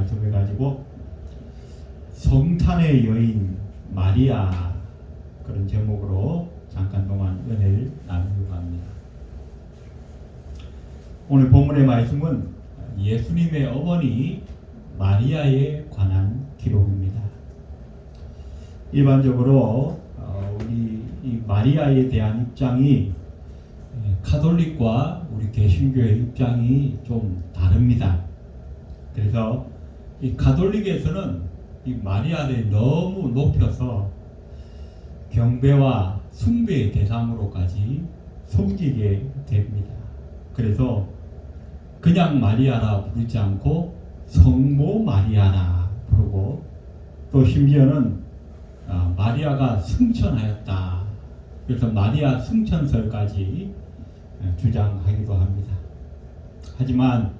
말씀을 가지고 성탄의 여인 마리아 그런 제목으로 잠깐 동안 은혜를 나누려고 합니다. 오늘 본문의 말씀은 예수님의 어머니 마리아에 관한 기록입니다. 일반적으로 우리 이 마리아에 대한 입장이 가톨릭과 우리 개신교의 입장이 좀 다릅니다. 그래서 이 가톨릭에서는 이 마리아를 너무 높여서 경배와 숭배의 대상으로까지 섬기게 됩니다. 그래서 그냥 마리아라 부르지 않고 성모 마리아라 부르고 또 심지어는 마리아가 승천하였다. 그래서 마리아 승천설까지 주장하기도 합니다. 하지만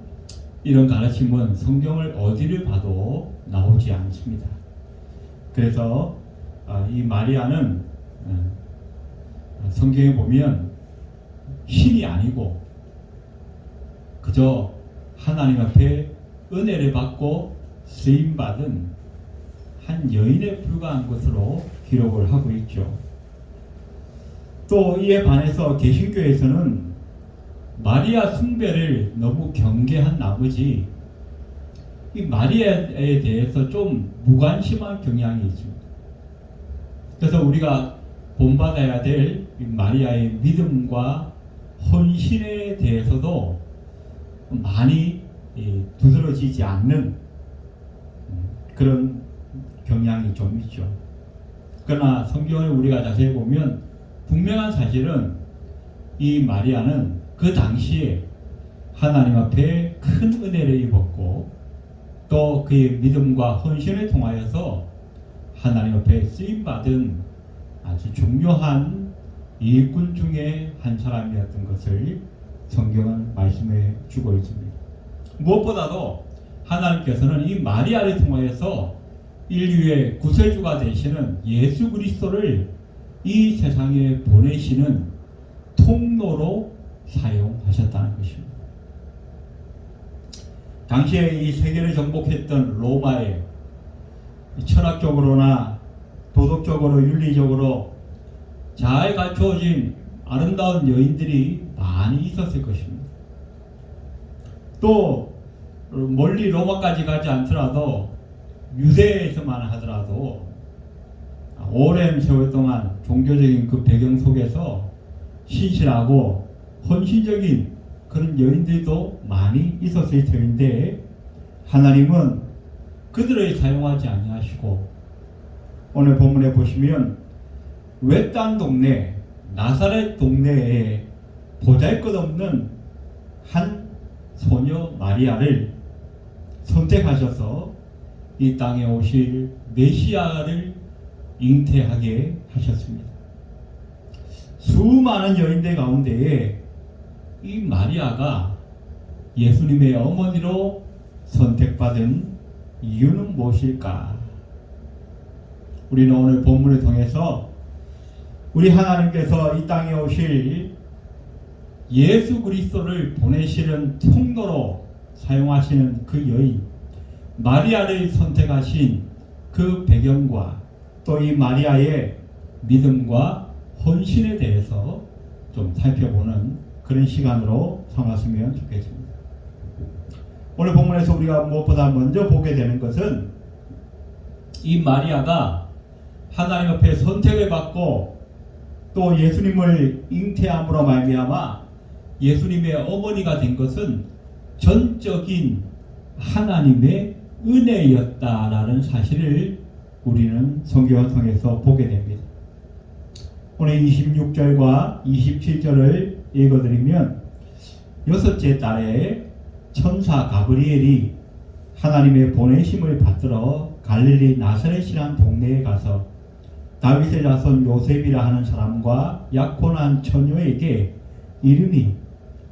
이런 가르침은 성경을 어디를 봐도 나오지 않습니다. 그래서 이 마리아는 성경에 보면 신이 아니고 그저 하나님 앞에 은혜를 받고 쓰임받은 한 여인에 불과한 것으로 기록을 하고 있죠. 또 이에 반해서 개신교에서는 마리아 숭배를 너무 경계한 나머지 이 마리아에 대해서 좀 무관심한 경향이 있습니다. 그래서 우리가 본받아야 될 마리아의 믿음과 헌신에 대해서도 많이 두드러지지 않는 그런 경향이 좀 있죠. 그러나 성경을 우리가 자세히 보면 분명한 사실은 이 마리아는 그 당시에 하나님 앞에 큰 은혜를 입었고 또 그의 믿음과 헌신을 통하여서 하나님 앞에 쓰임받은 아주 중요한 일꾼 중에 한 사람이었던 것을 성경은 말씀해 주고 있습니다. 무엇보다도 하나님께서는 이 마리아를 통하여서 인류의 구세주가 되시는 예수 그리스도를 이 세상에 보내시는 통로로 사용하셨다는 것입니다. 당시에 이 세계를 정복했던 로마에 철학적으로나 도덕적으로 윤리적으로 잘 갖추어진 아름다운 여인들이 많이 있었을 것입니다. 또 멀리 로마까지 가지 않더라도 유대에서만 하더라도 오랜 세월 동안 종교적인 그 배경 속에서 신실하고 헌신적인 그런 여인들도 많이 있었을 터인데 하나님은 그들을 사용하지 아니하시고 오늘 본문에 보시면 외딴 동네 나사렛 동네에 보잘것없는 한 소녀 마리아를 선택하셔서 이 땅에 오실 메시아를 잉태하게 하셨습니다. 수많은 여인들 가운데에 이 마리아가 예수님의 어머니로 선택받은 이유는 무엇일까? 우리는 오늘 본문을 통해서 우리 하나님께서 이 땅에 오실 예수 그리스도를 보내시는 통로로 사용하시는 그 여인 마리아를 선택하신 그 배경과 또 이 마리아의 믿음과 헌신에 대해서 좀 살펴보는 그런 시간으로 삼았으면 좋겠습니다. 오늘 본문에서 우리가 무엇보다 먼저 보게 되는 것은 이 마리아가 하나님 앞에 선택을 받고 또 예수님을 잉태함으로 말미암아 예수님의 어머니가 된 것은 전적인 하나님의 은혜였다라는 사실을 우리는 성경을 통해서 보게 됩니다. 오늘 26절과 27절을 읽어드리면 여섯째 달에 천사 가브리엘이 하나님의 보내심을 받들어 갈릴리 나사렛이란 동네에 가서 다윗의 자손 요셉이라 하는 사람과 약혼한 처녀에게 이름이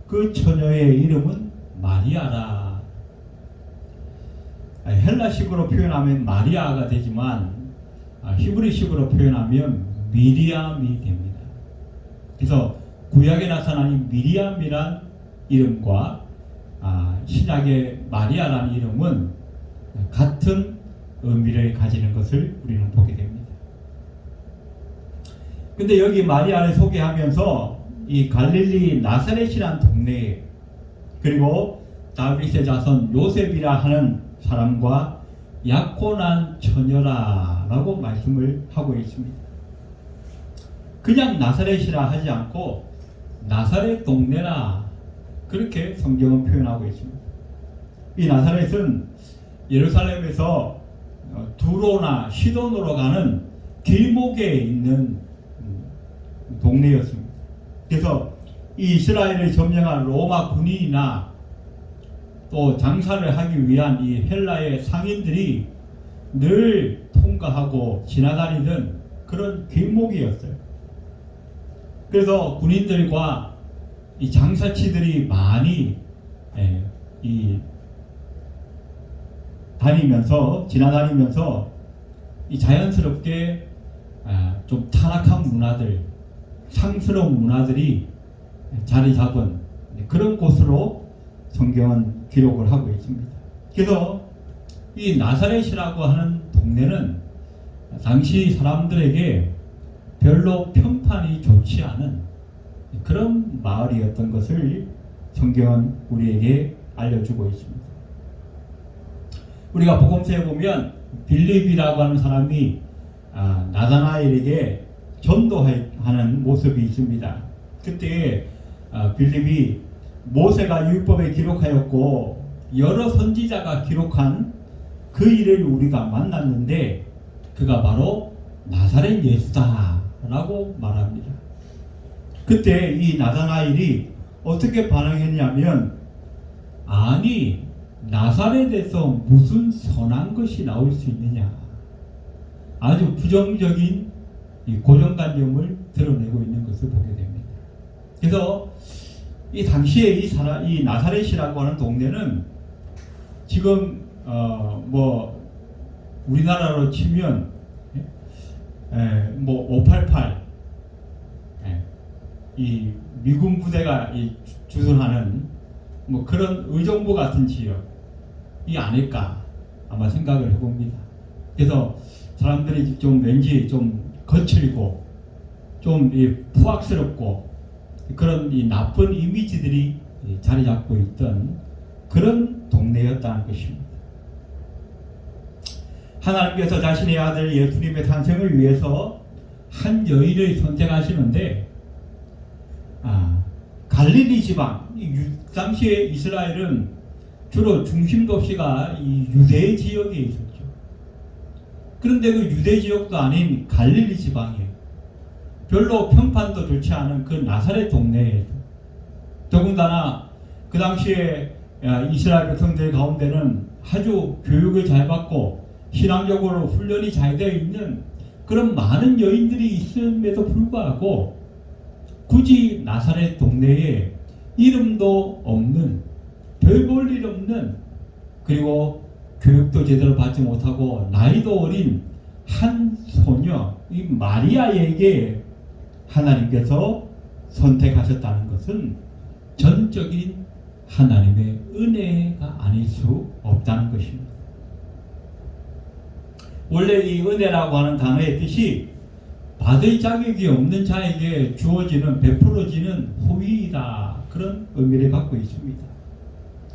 그 처녀의 이름은 마리아라. 헬라식으로 표현하면 마리아가 되지만 히브리식으로 표현하면 미리암이 됩니다. 그래서 구약에 나타난 이 미리암이란 이름과 신약의 마리아라는 이름은 같은 의미를 가지는 것을 우리는 보게 됩니다. 근데 여기 마리아를 소개하면서 이 갈릴리 나사렛이라는 동네에, 그리고 다윗의 자손 요셉이라 하는 사람과 약혼한 처녀라라고 말씀을 하고 있습니다. 그냥 나사렛이라 하지 않고 나사렛 동네라, 그렇게 성경은 표현하고 있습니다. 이 나사렛은 예루살렘에서 두로나 시돈으로 가는 길목에 있는 동네였습니다. 그래서 이 이스라엘을 점령한 로마 군인이나 또 장사를 하기 위한 이 헬라의 상인들이 늘 통과하고 지나다니던 그런 길목이었어요. 그래서 군인들과 이 장사치들이 많이 지나다니면서 이 자연스럽게 좀 타락한 문화들, 상스러운 문화들이 자리 잡은 그런 곳으로 성경은 기록을 하고 있습니다. 그래서 이 나사렛이라고 하는 동네는 당시 사람들에게 별로 평판이 좋지 않은 그런 마을이었던 것을 성경은 우리에게 알려주고 있습니다. 우리가 복음서에 보면 빌립이라고 하는 사람이 나다나엘에게 전도하는 모습이 있습니다. 그때 빌립이 모세가 율법에 기록하였고 여러 선지자가 기록한 그 일을 우리가 만났는데 그가 바로 나사렛 예수다 라고 말합니다. 그때 이 나다나엘이 어떻게 반응했냐면, 아니 나사렛에서 무슨 선한 것이 나올 수 있느냐, 아주 부정적인 이 고정관념을 드러내고 있는 것을 보게 됩니다. 그래서 이 당시에 이 나사렛이라고 하는 동네는 지금 우리나라로 치면 588 이 미군 부대가 주둔하는 그런 의정부 같은 지역이 아닐까 아마 생각을 해봅니다. 그래서 사람들이 왠지 좀 거칠고 좀 부악스럽고 그런 이 나쁜 이미지들이 자리 잡고 있던 그런 동네였다는 것입니다. 하나님께서 자신의 아들 예수님의 탄생을 위해서 한 여인을 선택하시는데, 갈릴리 지방, 당시에 이스라엘은 주로 중심 도시가 이 유대 지역에 있었죠. 그런데 그 유대 지역도 아닌 갈릴리 지방에 별로 평판도 좋지 않은 그 나사렛 동네에, 더군다나 그 당시에 이스라엘 백성들 가운데는 아주 교육을 잘 받고 신앙적으로 훈련이 잘 되어 있는 그런 많은 여인들이 있음에도 불구하고 굳이 나사렛 동네에 이름도 없는, 별 볼 일 없는, 그리고 교육도 제대로 받지 못하고 나이도 어린 한 소녀, 이 마리아에게 하나님께서 선택하셨다는 것은 전적인 하나님의 은혜가 아닐 수 없다는 것입니다. 원래 이 은혜라고 하는 단어의 뜻이 받을 자격이 없는 자에게 주어지는, 베풀어지는 호의이다, 그런 의미를 갖고 있습니다.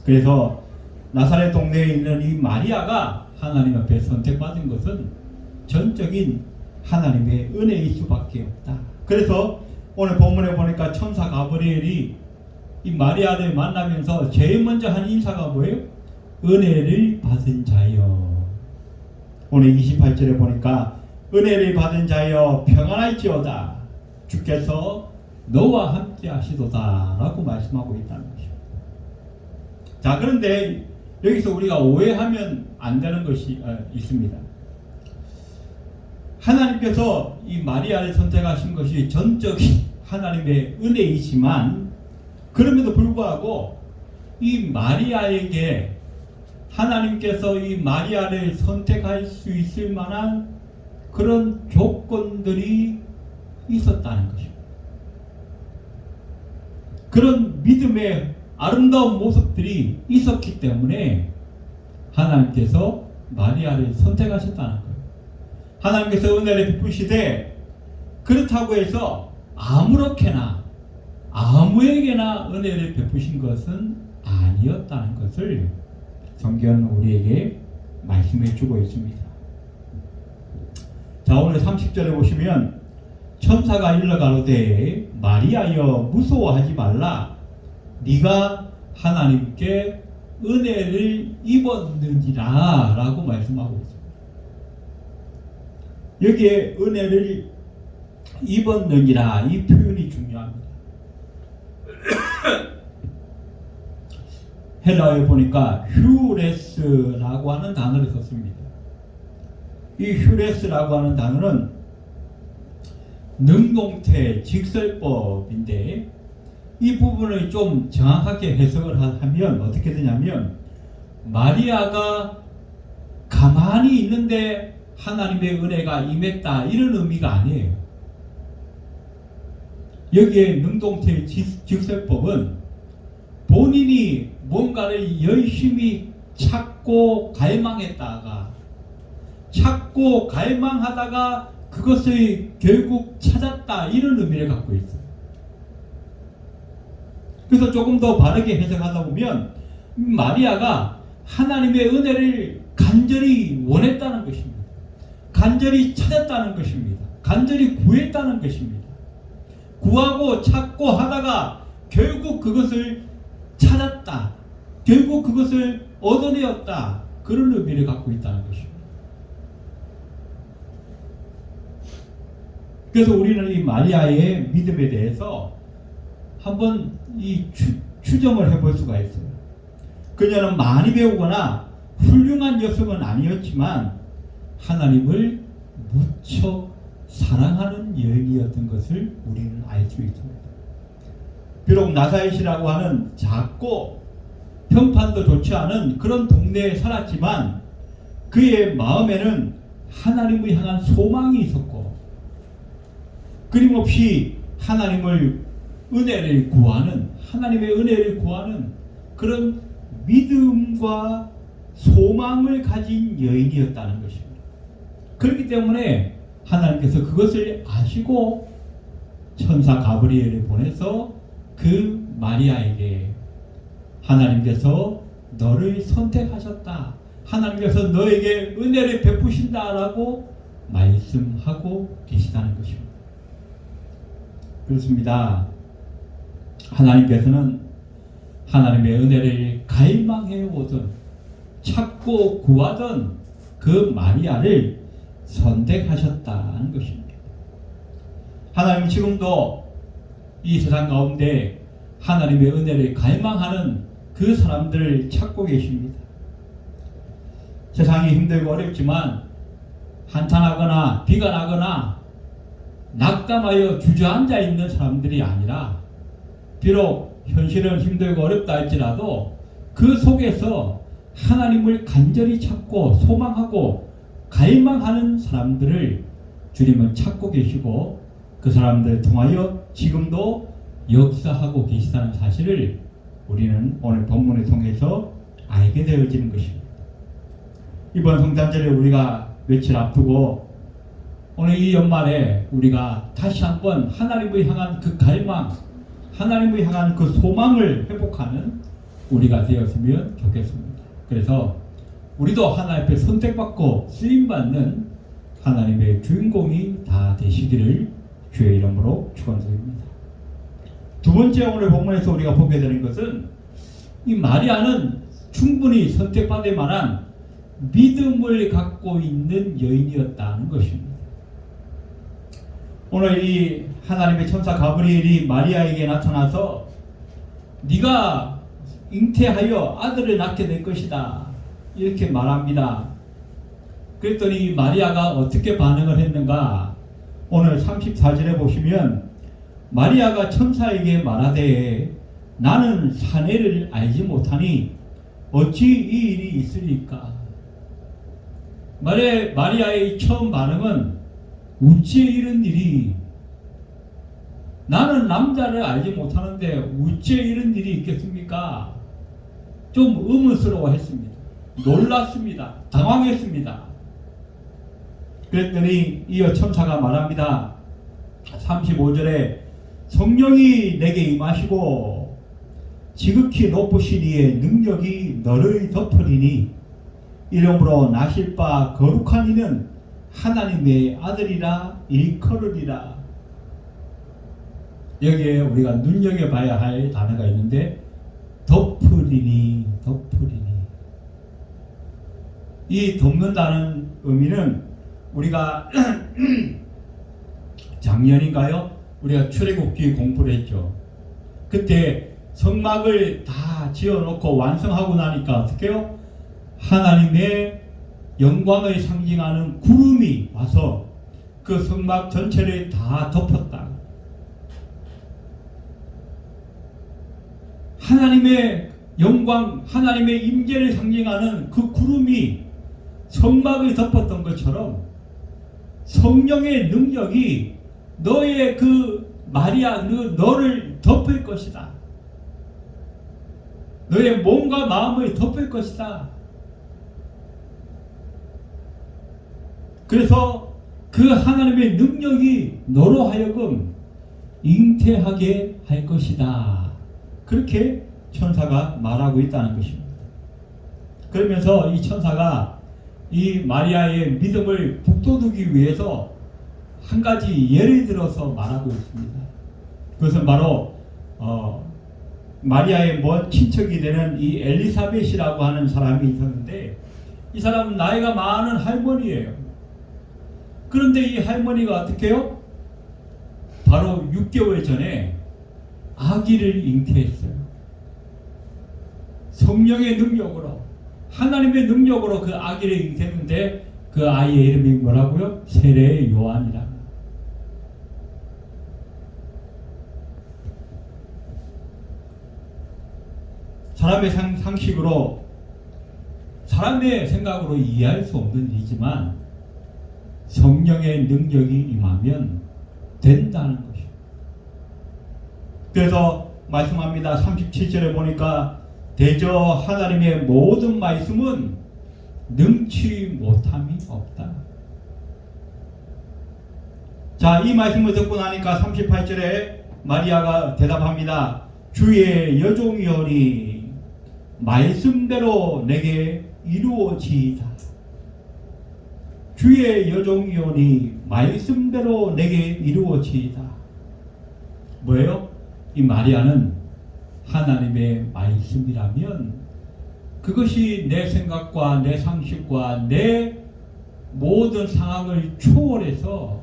그래서 나사렛 동네에 있는 이 마리아가 하나님 앞에 선택받은 것은 전적인 하나님의 은혜일 수밖에 없다. 그래서 오늘 본문에 보니까 천사 가브리엘이 이 마리아를 만나면서 제일 먼저 한 인사가 뭐예요? 은혜를 받은 자여. 오늘 28절에 보니까 은혜를 받은 자여 평안할지어다, 주께서 너와 함께 하시도다 라고 말씀하고 있다는 것입니다. 자, 그런데 여기서 우리가 오해하면 안 되는 것이 있습니다. 하나님께서 이 마리아를 선택하신 것이 전적인 하나님의 은혜이지만, 그럼에도 불구하고 이 마리아에게 하나님께서 이 마리아를 선택할 수 있을 만한 그런 조건들이 있었다는 것입니다. 그런 믿음의 아름다운 모습들이 있었기 때문에 하나님께서 마리아를 선택하셨다는 거예요. 하나님께서 은혜를 베푸시되 그렇다고 해서 아무렇게나 아무에게나 은혜를 베푸신 것은 아니었다는 것을 성경은 우리에게 말씀해 주고 있습니다. 자, 오늘 30절에 보시면 천사가 일러 가로되 마리아여 무서워하지 말라 네가 하나님께 은혜를 입었느니라 라고 말씀하고 있습니다. 여기에 은혜를 입었느니라 이 표현이 중요합니다. 헬라어에 보니까 휴레스라고 하는 단어를 썼습니다. 이 휴레스라고 하는 단어는 능동태 직설법인데 이 부분을 좀 정확하게 해석을 하면 어떻게 되냐면 마리아가 가만히 있는데 하나님의 은혜가 임했다 이런 의미가 아니에요. 여기에 능동태 직설법은 본인이 뭔가를 열심히 찾고 갈망했다가 찾고 갈망하다가 그것을 결국 찾았다 이런 의미를 갖고 있어요. 그래서 조금 더 바르게 해석하다 보면 마리아가 하나님의 은혜를 간절히 원했다는 것입니다. 간절히 찾았다는 것입니다. 간절히 구했다는 것입니다. 구하고 찾고 하다가 결국 그것을 찾았다. 결국 그것을 얻어내었다. 그런 의미를 갖고 있다는 것입니다. 그래서 우리는 이 마리아의 믿음에 대해서 한번 이 추정을 해볼 수가 있어요. 그녀는 많이 배우거나 훌륭한 여성은 아니었지만 하나님을 무척 사랑하는 여인이었던 것을 우리는 알 수 있습니다. 비록 나사렛이라고 하는 작고 평판도 좋지 않은 그런 동네에 살았지만 그의 마음에는 하나님을 향한 소망이 있었고 끊임없이 하나님의 은혜를 구하는 그런 믿음과 소망을 가진 여인이었다는 것입니다. 그렇기 때문에 하나님께서 그것을 아시고 천사 가브리엘을 보내서 그 마리아에게 하나님께서 너를 선택하셨다. 하나님께서 너에게 은혜를 베푸신다라고 말씀하고 계시다는 것입니다. 그렇습니다. 하나님께서는 하나님의 은혜를 갈망해 오던 찾고 구하던 그 마리아를 선택하셨다는 것입니다. 하나님은 지금도 이 세상 가운데 하나님의 은혜를 갈망하는 그 사람들을 찾고 계십니다. 세상이 힘들고 어렵지만 한탄하거나 비가 나거나 낙담하여 주저앉아 있는 사람들이 아니라 비록 현실은 힘들고 어렵다 할지라도 그 속에서 하나님을 간절히 찾고 소망하고 갈망하는 사람들을 주님은 찾고 계시고 그 사람들을 통하여 지금도 역사하고 계시다는 사실을 우리는 오늘 본문을 통해서 알게 되어지는 것입니다. 이번 성탄절에 우리가 며칠 앞두고 오늘 이 연말에 우리가 다시 한번 하나님을 향한 그 갈망, 하나님을 향한 그 소망을 회복하는 우리가 되었으면 좋겠습니다. 그래서 우리도 하나님 앞에 선택받고 쓰임받는 하나님의 주인공이 다 되시기를 주의 이름으로 축원드립니다. 두 번째 오늘 본문에서 우리가 보게 되는 것은 이 마리아는 충분히 선택받을 만한 믿음을 갖고 있는 여인이었다는 것입니다. 오늘 이 하나님의 천사 가브리엘이 마리아에게 나타나서 네가 잉태하여 아들을 낳게 될 것이다 이렇게 말합니다. 그랬더니 마리아가 어떻게 반응을 했는가? 오늘 34절에 보시면 마리아가 천사에게 말하되 나는 사내를 알지 못하니 어찌 이 일이 있으리까? 마리아의 처음 반응은 어찌 이런 일이, 나는 남자를 알지 못하는데 어찌 이런 일이 있겠습니까? 좀 의문스러워 했습니다. 놀랐습니다. 당황했습니다. 그랬더니 이어 천사가 말합니다. 35절에 성령이 내게 임하시고 지극히 높으신 이의 능력이 너를 덮으리니 이러므로 나실 바 거룩한 이는 하나님의 아들이라 일컬으리라. 여기에 우리가 눈여겨봐야 할 단어가 있는데 덮으리니. 이 덮는다는 의미는 우리가 작년인가요? 우리가 출애굽기 공부를 했죠. 그때 성막을 다 지어놓고 완성하고 나니까 어떻게 해요? 하나님의 영광을 상징하는 구름이 와서 그 성막 전체를 다 덮었다. 하나님의 영광, 하나님의 임재를 상징하는 그 구름이 성막을 덮었던 것처럼 성령의 능력이 너의 그 마리아, 너를 덮을 것이다. 너의 몸과 마음을 덮을 것이다. 그래서 그 하나님의 능력이 너로 하여금 잉태하게 할 것이다. 그렇게 천사가 말하고 있다는 것입니다. 그러면서 이 천사가 이 마리아의 믿음을 북돋우기 위해서 한 가지 예를 들어서 말하고 있습니다. 그것은 바로 마리아의 먼 친척이 되는 이 엘리사벳이라고 하는 사람이 있었는데 이 사람은 나이가 많은 할머니예요. 그런데 이 할머니가 어떻게 해요? 바로 6개월 전에 아기를 잉태했어요. 성령의 능력으로, 하나님의 능력으로 그 아기를 잉태했는데 그 아이의 이름이 뭐라고요? 세례 요한이라. 사람의 상식으로, 사람의 생각으로 이해할 수 없는 일이지만 성령의 능력이 임하면 된다는 것이죠. 그래서 말씀합니다. 37절에 보니까 대저 하나님의 모든 말씀은 능치 못함이 없다. 자, 이 말씀을 듣고 나니까 38절에 마리아가 대답합니다. 주의 여종이오니 말씀대로 내게 이루어지이다. 주의 여종이오니 말씀대로 내게 이루어지이다. 뭐예요? 이 마리아는 하나님의 말씀이라면 그것이 내 생각과 내 상식과 내 모든 상황을 초월해서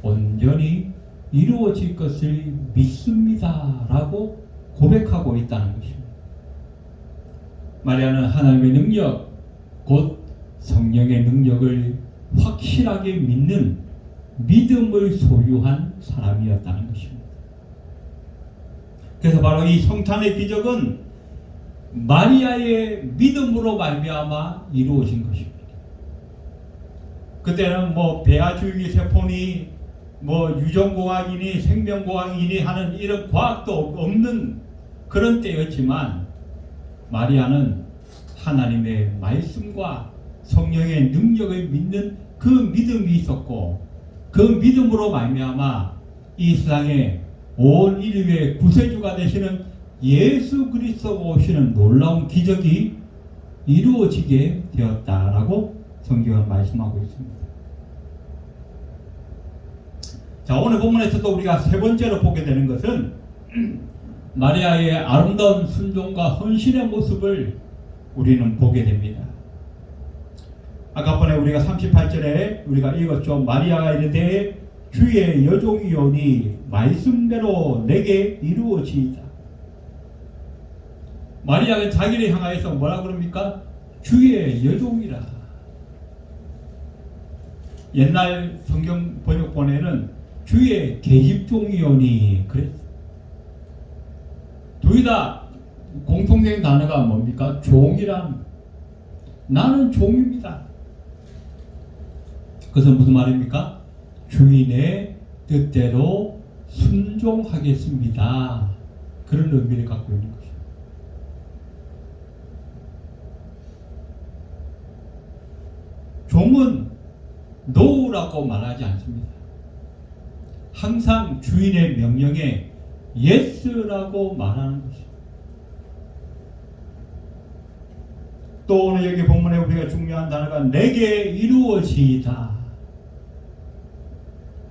온전히 이루어질 것을 믿습니다 라고 고백하고 있다는 것입니다. 마리아는 하나님의 능력, 곧 성령의 능력을 확실하게 믿는 믿음을 소유한 사람이었다는 것입니다. 그래서 바로 이 성탄의 기적은 마리아의 믿음으로 말미암아 이루어진 것입니다. 그때는 뭐 배아줄기 세포니 뭐 유전공학이니 생명공학이니 하는 이런 과학도 없는 그런 때였지만 마리아는 하나님의 말씀과 성령의 능력을 믿는 그 믿음이 있었고 그 믿음으로 말미암아 이 세상에 온 인류의 구세주가 되시는 예수 그리스도가 오시는 놀라운 기적이 이루어지게 되었다라고 성경은 말씀하고 있습니다. 자, 오늘 본문에서도 우리가 세 번째로 보게 되는 것은 마리아의 아름다운 순종과 헌신의 모습을 우리는 보게 됩니다. 아까 전에 우리가 38절에 우리가 읽었죠. 마리아가 이르되 주의 여종이오니 말씀대로 내게 이루어지이다. 마리아가 자기를 향하여서 뭐라 그럽니까? 주의 여종이라. 옛날 성경 번역본에는 주의 계집종이오니 그랬어요. 둘 다 공통된 단어가 뭡니까? 종이란. 나는 종입니다. 그것은 무슨 말입니까? 주인의 뜻대로 순종하겠습니다. 그런 의미를 갖고 있는 것입니다. 종은 노우라고 말하지 않습니다. 항상 주인의 명령에 예스라고 말하는 것입니다. 또 오늘 여기 본문에 우리가 중요한 단어가 내게 이루어지이다.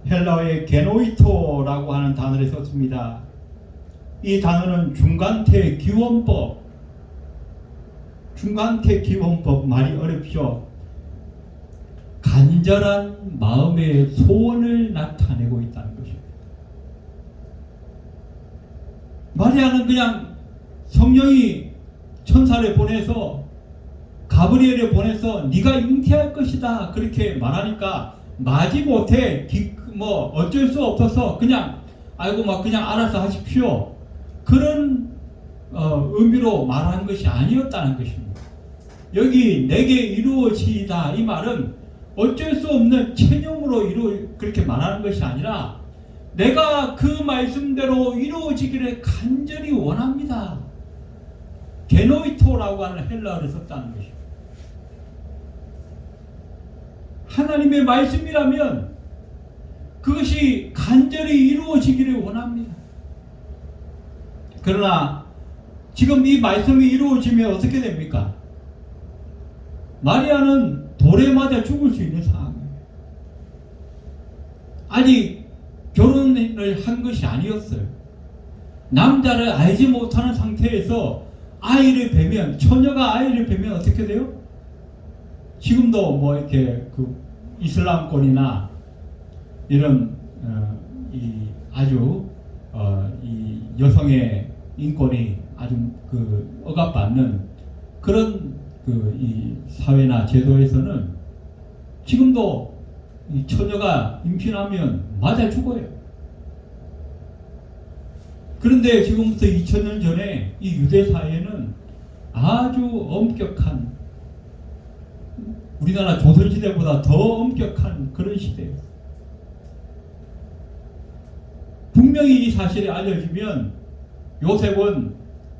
헬라어의 게노이토라고 하는 단어를 썼습니다. 이 단어는 중간태 기원법, 말이 어렵죠. 간절한 마음의 소원을 나타내고 있다는 것입니다. 마리아는 그냥 성령이 천사를 보내서 가브리엘을 보내서 네가 잉태할 것이다 그렇게 말하니까 마지못해 어쩔 수 없어서 그냥 그냥 알아서 하십시오 그런 의미로 말한 것이 아니었다는 것입니다. 여기 내게 이루어지이다 이 말은 어쩔 수 없는 체념으로 그렇게 말하는 것이 아니라 내가 그 말씀대로 이루어지기를 간절히 원합니다. 게노이토라고 하는 헬라어를 썼다는 것입니다. 하나님의 말씀이라면 그것이 간절히 이루어지기를 원합니다. 그러나 지금 이 말씀이 이루어지면 어떻게 됩니까? 마리아는 돌에 맞아 죽을 수 있는 상황이에요. 아직 결혼을 한 것이 아니었어요. 남자를 알지 못하는 상태에서 아이를 뵈면, 처녀가 아이를 뵈면 어떻게 돼요? 지금도 이렇게 이슬람권이나 이런 이 여성의 인권이 아주 억압받는 그런 이 사회나 제도에서는 지금도 이 처녀가 임신하면 맞아 죽어요. 그런데 지금부터 2000년 전에 이 유대 사회는 아주 엄격한, 우리나라 조선시대보다 더 엄격한 그런 시대예요. 분명히 이 사실이 알려지면 요셉은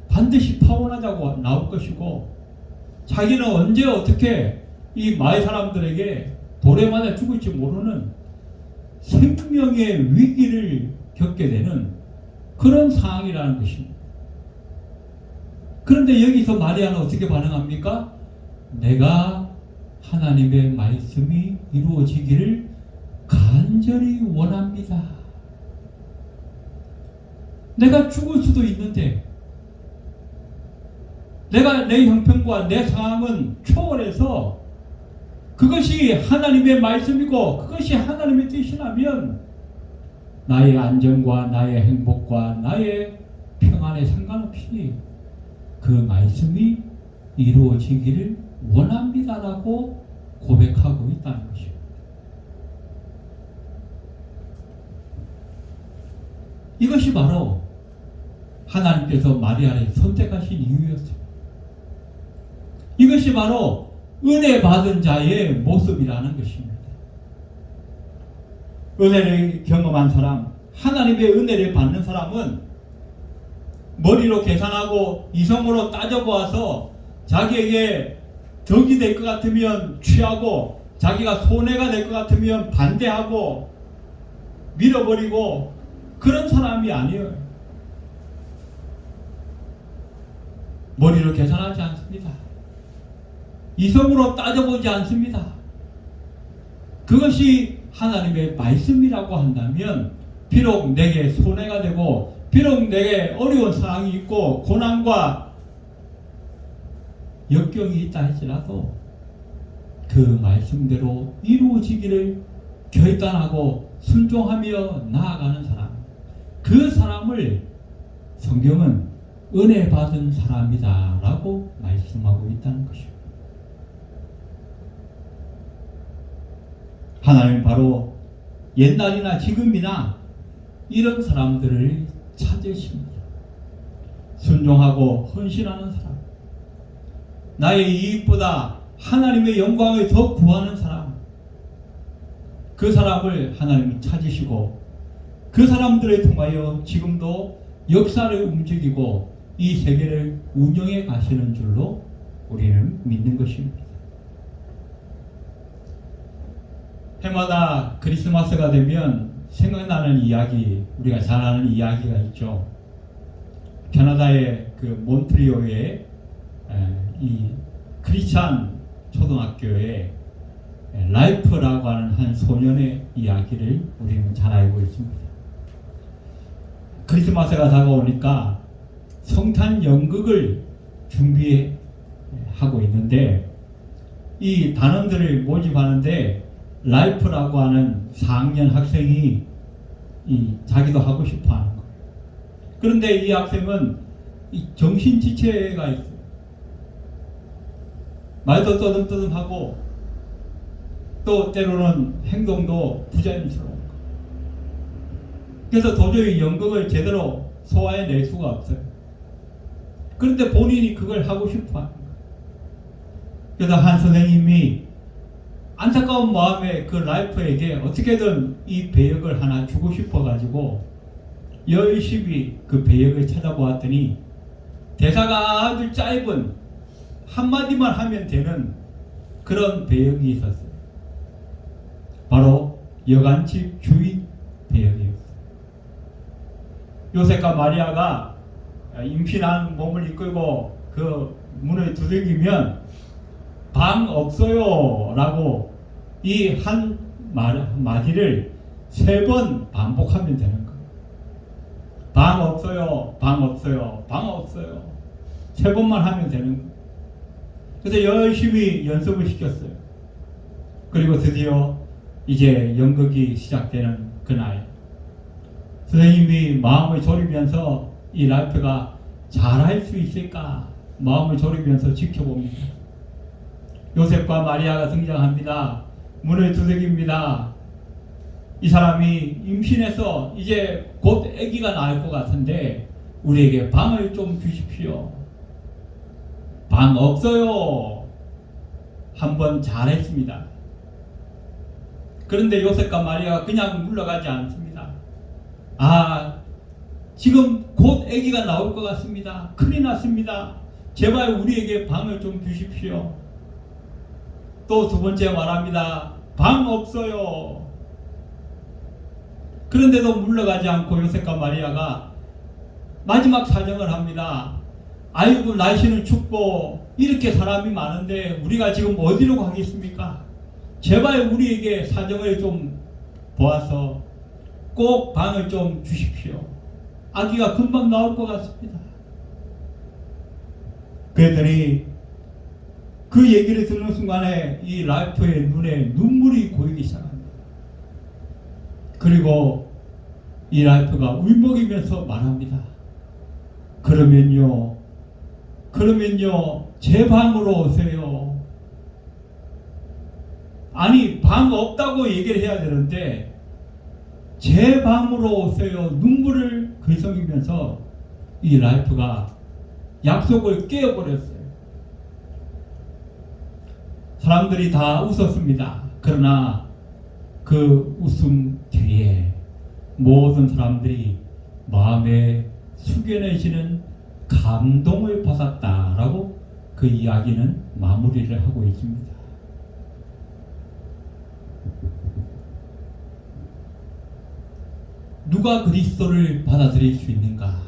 반드시 파혼하자고 나올 것이고 자기는 언제 어떻게 이 마을 사람들에게 돌에 맞아 죽을지 모르는 생명의 위기를 겪게 되는 그런 상황이라는 것입니다. 그런데 여기서 마리아는 어떻게 반응합니까? 내가 하나님의 말씀이 이루어지기를 간절히 원합니다. 내가 죽을 수도 있는데 내 형편과 내 상황은 초월해서 그것이 하나님의 말씀이고 그것이 하나님의 뜻이라면 나의 안정과 나의 행복과 나의 평안에 상관없이 그 말씀이 이루어지기를 원합니다라고 고백하고 있다는 것입니다. 이것이 바로 하나님께서 마리아를 선택하신 이유였습니다. 이것이 바로 은혜 받은 자의 모습이라는 것입니다. 은혜를 경험한 사람, 하나님의 은혜를 받는 사람은 머리로 계산하고 이성으로 따져보아서 자기에게 덕이 될 것 같으면 취하고 자기가 손해가 될 것 같으면 반대하고 밀어버리고 그런 사람이 아니에요. 머리로 계산하지 않습니다. 이성으로 따져보지 않습니다. 그것이 하나님의 말씀이라고 한다면 비록 내게 손해가 되고 비록 내게 어려운 상황이 있고 고난과 역경이 있다 할지라도 그 말씀대로 이루어지기를 결단하고 순종하며 나아가는 사람, 그 사람을 성경은 은혜 받은 사람이다 라고 말씀하고 있다는 것입니다. 하나님은 바로 옛날이나 지금이나 이런 사람들을 찾으십니다. 순종하고 헌신하는 사람, 나의 이익보다 하나님의 영광을 더 구하는 사람, 그 사람을 하나님이 찾으시고 그 사람들을 통하여 지금도 역사를 움직이고 이 세계를 운영해 가시는 줄로 우리는 믿는 것입니다. 해마다 크리스마스가 되면 생각나는 이야기, 우리가 잘 아는 이야기가 있죠. 캐나다의 그 몬트리올의 이 크리스찬 초등학교에 라이프라고 하는 한 소년의 이야기를 우리는 잘 알고 있습니다. 크리스마스가 다가오니까 성탄 연극을 준비하고 있는데 이 단원들을 모집하는데 라이프라고 하는 4학년 학생이 자기도 하고 싶어 하는 거예요. 그런데 이 학생은 정신지체가 있어요. 말도 떠듬떠듬하고 또 때로는 행동도 부자연스러운 거예요. 그래서 도저히 연극을 제대로 소화해낼 수가 없어요. 그런데 본인이 그걸 하고 싶어 하는 거예요. 그래서 한 선생님이 안타까운 마음에 그 라이프에게 어떻게든 이 배역을 하나 주고 싶어 가지고 열심히 그 배역을 찾아보았더니 대사가 아주 짧은 한마디만 하면 되는 그런 배역이 있었어요. 바로 여관집 주인 배역이었어요. 요셉과 마리아가 임신한 몸을 이끌고 그 문을 두들기면 방 없어요 라고 이 한 마디를 3번 반복하면 되는 거예요. 방 없어요, 방 없어요, 방 없어요. 3번만 하면 되는 거예요. 그래서 열심히 연습을 시켰어요. 그리고 드디어 이제 연극이 시작되는 그날, 선생님이 마음을 졸이면서 이 라이프가 잘할 수 있을까 마음을 졸이면서 지켜봅니다. 요셉과 마리아가 등장합니다. 문을 두들깁니다. 이 사람이 임신해서 이제 곧 아기가 나올 것 같은데 우리에게 방을 좀 주십시오. 방 없어요. 한번 잘했습니다. 그런데 요셉과 마리아가 그냥 물러가지 않습니다. 지금 곧 아기가 나올 것 같습니다. 큰일 났습니다. 제발 우리에게 방을 좀 주십시오. 또 2번째 말합니다. 방 없어요. 그런데도 물러가지 않고 요셉과 마리아가 마지막 사정을 합니다. 아이고 날씨는 춥고 이렇게 사람이 많은데 우리가 지금 어디로 가겠습니까? 제발 우리에게 사정을 좀 보아서 꼭 방을 좀 주십시오. 아기가 금방 나올 것 같습니다. 그랬더니 그 얘기를 듣는 순간에 이 라이프의 눈에 눈물이 고이기 시작합니다. 그리고 이 라이프가 울먹이면서 말합니다. 그러면요 제 방으로 오세요. 아니 방 없다고 얘기를 해야 되는데 제 방으로 오세요. 눈물을 글썽이면서 이 라이프가 약속을 깨어버렸어요. 사람들이 다 웃었습니다. 그러나 그 웃음 뒤에 모든 사람들이 마음에 숙연해지는 감동을 받았다라고 그 이야기는 마무리를 하고 있습니다. 누가 그리스도를 받아들일 수 있는가?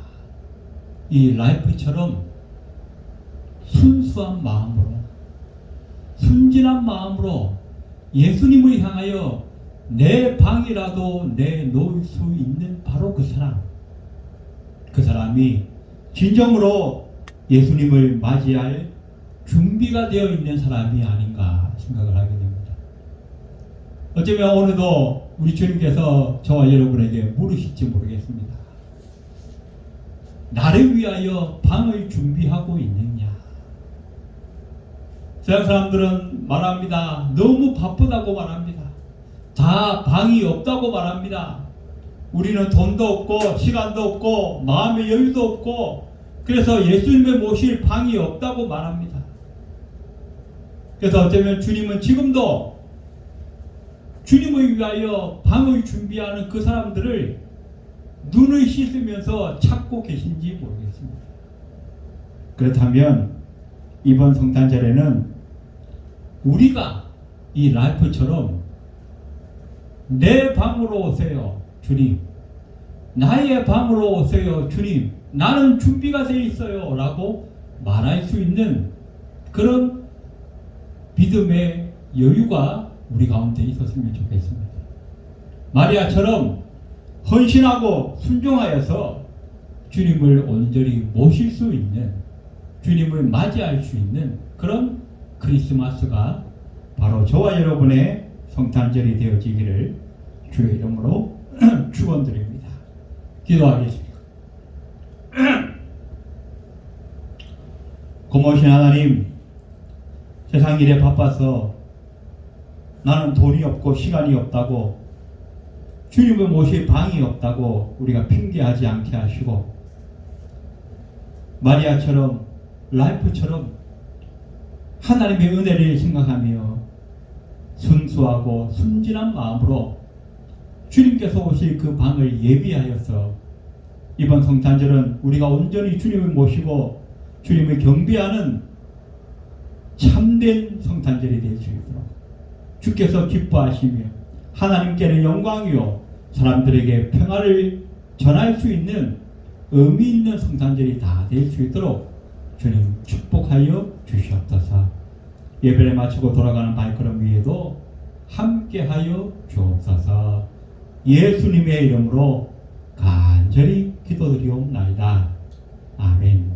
이 라이프처럼 순수한 마음으로, 순진한 마음으로 예수님을 향하여 내 방이라도 내놓을 수 있는 바로 그 사람, 그 사람이 진정으로 예수님을 맞이할 준비가 되어 있는 사람이 아닌가 생각을 하게 됩니다. 어쩌면 오늘도 우리 주님께서 저와 여러분에게 물으실지 모르겠습니다. 나를 위하여 방을 준비하고 있느냐? 서양 사람들은 말합니다. 너무 바쁘다고 말합니다. 다 방이 없다고 말합니다. 우리는 돈도 없고 시간도 없고 마음의 여유도 없고 그래서 예수님을 모실 방이 없다고 말합니다. 그래서 어쩌면 주님은 지금도 주님을 위하여 방을 준비하는 그 사람들을 눈을 씻으면서 찾고 계신지 모르겠습니다. 그렇다면 이번 성탄절에는 우리가 이 라이프처럼 내 방으로 오세요, 주님. 나의 방으로 오세요, 주님. 나는 준비가 되어 있어요. 라고 말할 수 있는 그런 믿음의 여유가 우리 가운데 있었으면 좋겠습니다. 마리아처럼 헌신하고 순종하여서 주님을 온전히 모실 수 있는, 주님을 맞이할 수 있는 그런 크리스마스가 바로 저와 여러분의 성탄절이 되어지기를 주의 이름으로 축원드립니다. 기도하겠습니다. 고마우신 하나님, 세상 일에 바빠서 나는 돈이 없고 시간이 없다고, 주님을 모실 방이 없다고 우리가 핑계하지 않게 하시고, 마리아처럼, 라이프처럼 하나님의 은혜를 생각하며 순수하고 순진한 마음으로 주님께서 오실 그 방을 예비하여서 이번 성탄절은 우리가 온전히 주님을 모시고 주님을 경배하는 참된 성탄절이 될 수 있도록 주께서 기뻐하시며 하나님께는 영광이요 사람들에게 평화를 전할 수 있는 의미 있는 성탄절이 다 될 수 있도록 주님 축복하여 주시옵소서. 예배를 마치고 돌아가는 발걸음 위에도 함께하여 주옵소서. 예수님의 이름으로 간절히 기도드리옵나이다. 아멘.